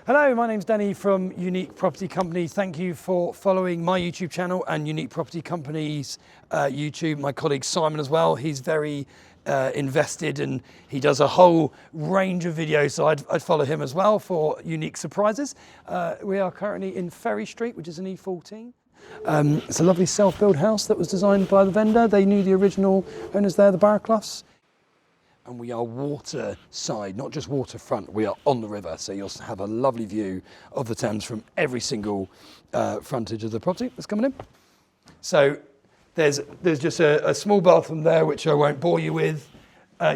Hello, my name's Danny from Unique Property Company. Thank you for following my YouTube channel and Unique Property Company's YouTube. My colleague Simon as well. He's very invested and he does a whole range of videos, so I'd follow him as well for unique surprises. We are currently in Ferry Street, which is an E14. It's a lovely self-built house that was designed by the vendor. They knew the original owners there, the Barracks. And we are waterside, not just waterfront, we are on the river. So you'll have a lovely view of the Thames from every single frontage of the property that's coming in. So there's just a small bathroom there, which I won't bore you with.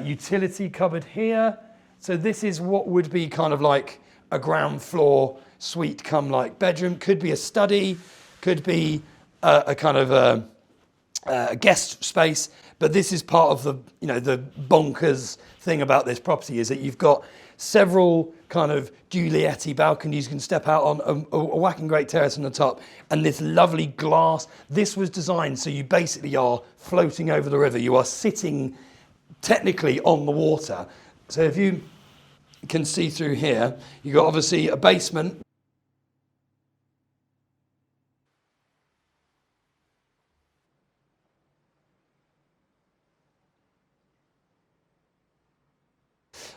Utility cupboard here. So this is what would be kind of like a ground floor suite come like bedroom. Could be a study, could be a kind of a guest space. But this is part of the, the bonkers thing about this property is that you've got several kind of Giulietti balconies. You can step out on a whacking great terrace on the top, and this lovely glass. This was designed so you basically are floating over the river. You are sitting technically on the water. So if you can see through here, you've got obviously a basement.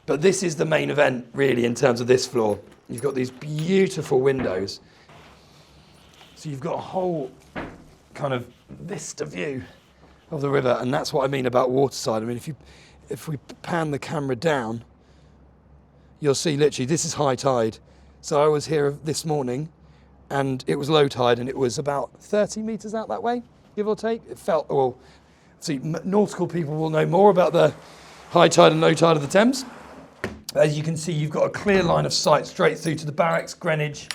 But this is the main event, really, in terms of this floor. You've got these beautiful windows. So you've got a whole kind of vista view of the river, and that's what I mean about waterside. I mean, if we pan the camera down, you'll see literally this is high tide. So I was here this morning, and it was low tide, and it was about 30 metres out that way, give or take. It felt, well, see, nautical people will know more about the high tide and low tide of the Thames. As you can see, you've got a clear line of sight straight through to the Barracks, Greenwich,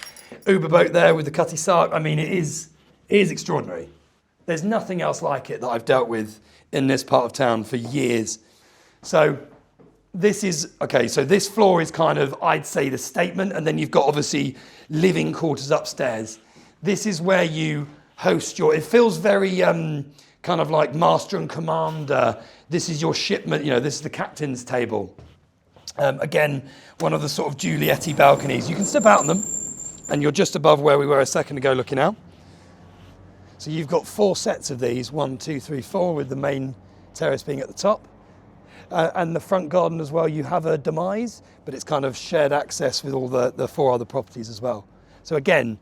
Uber boat there with the Cutty Sark. I mean, it is extraordinary. There's nothing else like it that I've dealt with in this part of town for years. So this is, okay, so this floor is kind of, I'd say, the statement, and then you've got obviously living quarters upstairs. This is where you host it feels very kind of like master and commander. This is your shipment, this is the captain's table. Again, one of the sort of Giulietti balconies. You can step out on them, and you're just above where we were a second ago looking out. So you've got 4 sets of these, 1, 2, 3, 4, with the main terrace being at the top. And the front garden as well, you have a demise, but it's kind of shared access with all the 4 other properties as well. So again,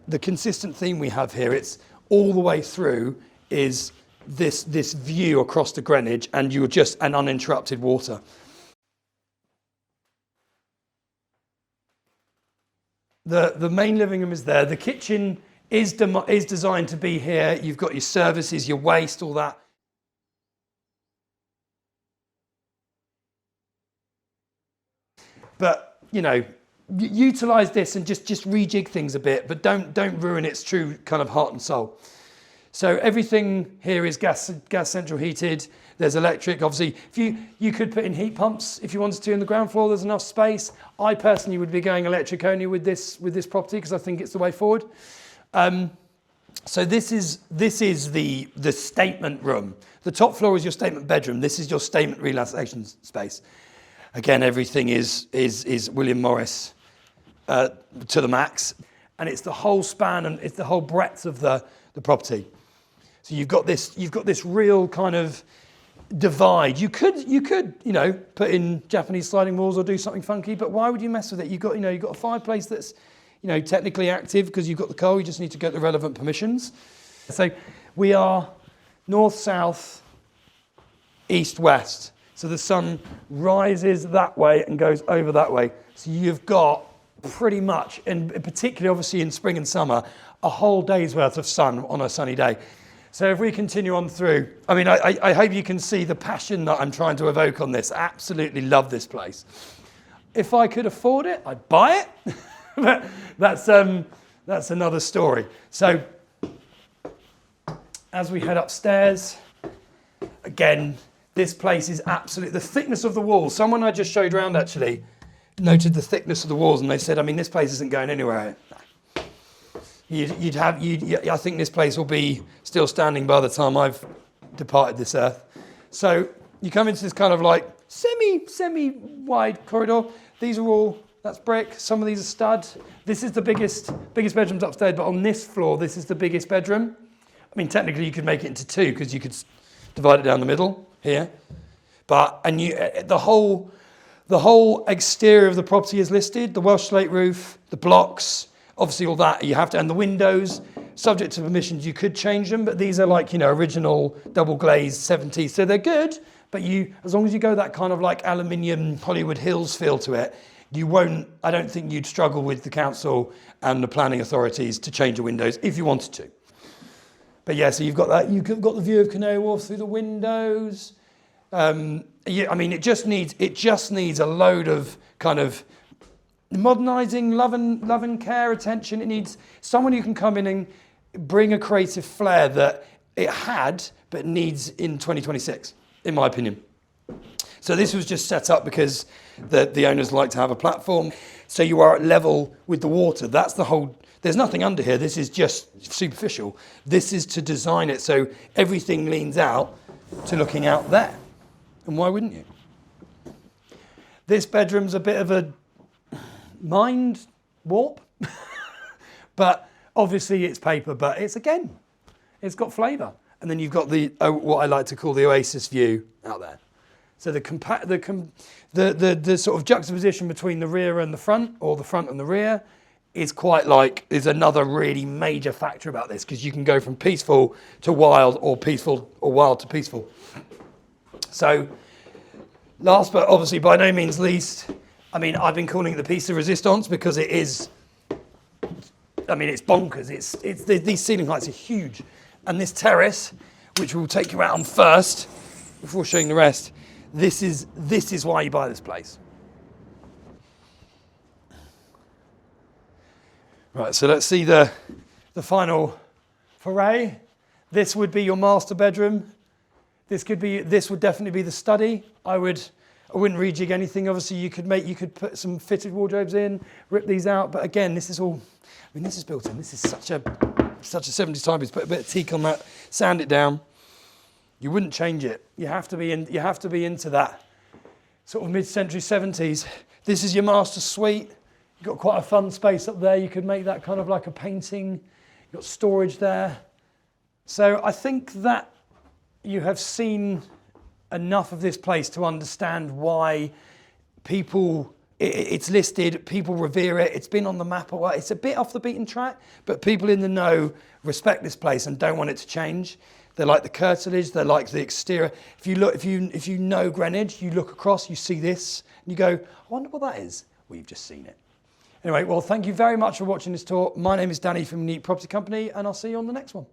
the consistent theme we have here, it's all the way through, is this view across the Greenwich, and you're just an uninterrupted water. The main living room is there. The kitchen is designed to be here. You've got your services, your waste, all that. But, utilise this and just rejig things a bit, but don't ruin its true kind of heart and soul. So everything here is gas central heated. There's electric. Obviously, if you could put in heat pumps if you wanted to in the ground floor. There's enough space. I personally would be going electric only with this property because I think it's the way forward. So this is the statement room. The top floor is your statement bedroom. This is your statement relaxation space. Again, everything is William Morris to the max, and it's the whole span and it's the whole breadth of the property. So you've got this real kind of divide. You could put in Japanese sliding walls or do something funky, but why would you mess with it? You've got a fireplace that's technically active because you've got the coal. You just need to get the relevant permissions. So we are north, south, east, west. So the sun rises that way and goes over that way. So you've got pretty much, and particularly obviously in spring and summer, a whole day's worth of sun on a sunny day. So if we continue on through, I mean, I hope you can see the passion that I'm trying to evoke on this. I absolutely love this place. If I could afford it, I'd buy it. But that's another story. So as we head upstairs, again, this place is absolutely, the thickness of the walls. Someone I just showed around actually noted the thickness of the walls, and they said, I mean, this place isn't going anywhere. I think this place will be still standing by the time I've departed this earth. So you come into this kind of like semi-wide corridor. These are all That's brick. Some of these are stud. This is the biggest bedrooms upstairs, but on this floor, this is the biggest bedroom. I mean, technically, you could make it into two because you could divide it down the middle here. But the whole exterior of the property is listed. The Welsh slate roof, the blocks, obviously all that you have to, and the windows. Subject to permissions, you could change them, but these are like, you know, original double glazed 70s, so they're good. But as long as you go that kind of like aluminium Hollywood Hills feel to it, you won't. I don't think you'd struggle with the council and the planning authorities to change the windows if you wanted to. But yeah, so you've got that. You've got the view of Canary Wharf through the windows. Yeah, I mean, it just needs a load of kind of modernising, love and care, attention. It needs someone who can come in and bring a creative flair that it had, but needs in 2026, in my opinion. So this was just set up because the owners like to have a platform. So you are at level with the water. That's the whole. There's nothing under here. This is just superficial. This is to design it so everything leans out to looking out there. And why wouldn't you? This bedroom's a bit of a mind warp, but obviously it's paper. But it's got flavour. And then you've got what I like to call the oasis view out there. So the sort of juxtaposition between the rear and the front, or the front and the rear, is another really major factor about this, because you can go from peaceful to wild, or peaceful or wild to peaceful. So last but obviously by no means least, I mean, I've been calling it the piece de resistance because it is, I mean, it's bonkers. These ceiling heights are huge. And this terrace, which we'll take you out on first before showing the rest, this is why you buy this place. Right, so let's see the final foray. This would be your master bedroom. This would definitely be the study. I wouldn't rejig anything. Obviously, you could put some fitted wardrobes in, rip these out. But again, this is all. I mean, this is built in. This is such a 70s time piece. Put a bit of teak on that, sand it down. You wouldn't change it. You have to be into that sort of mid-century 70s. This is your master suite. You've got quite a fun space up there. You could make that kind of like a painting. You've got storage there. So I think that you have seen enough of this place to understand why it's listed, people revere it, it's been on the map a while. It's a bit off the beaten track, but people in the know respect this place and don't want it to change. They like the curtilage, they like the exterior. If you know Greenwich, you look across, you see this, and you go, I wonder what that is. Well, you've just seen it. Anyway, well, thank you very much for watching this tour. My name is Danny from Neat Property Company, and I'll see you on the next one.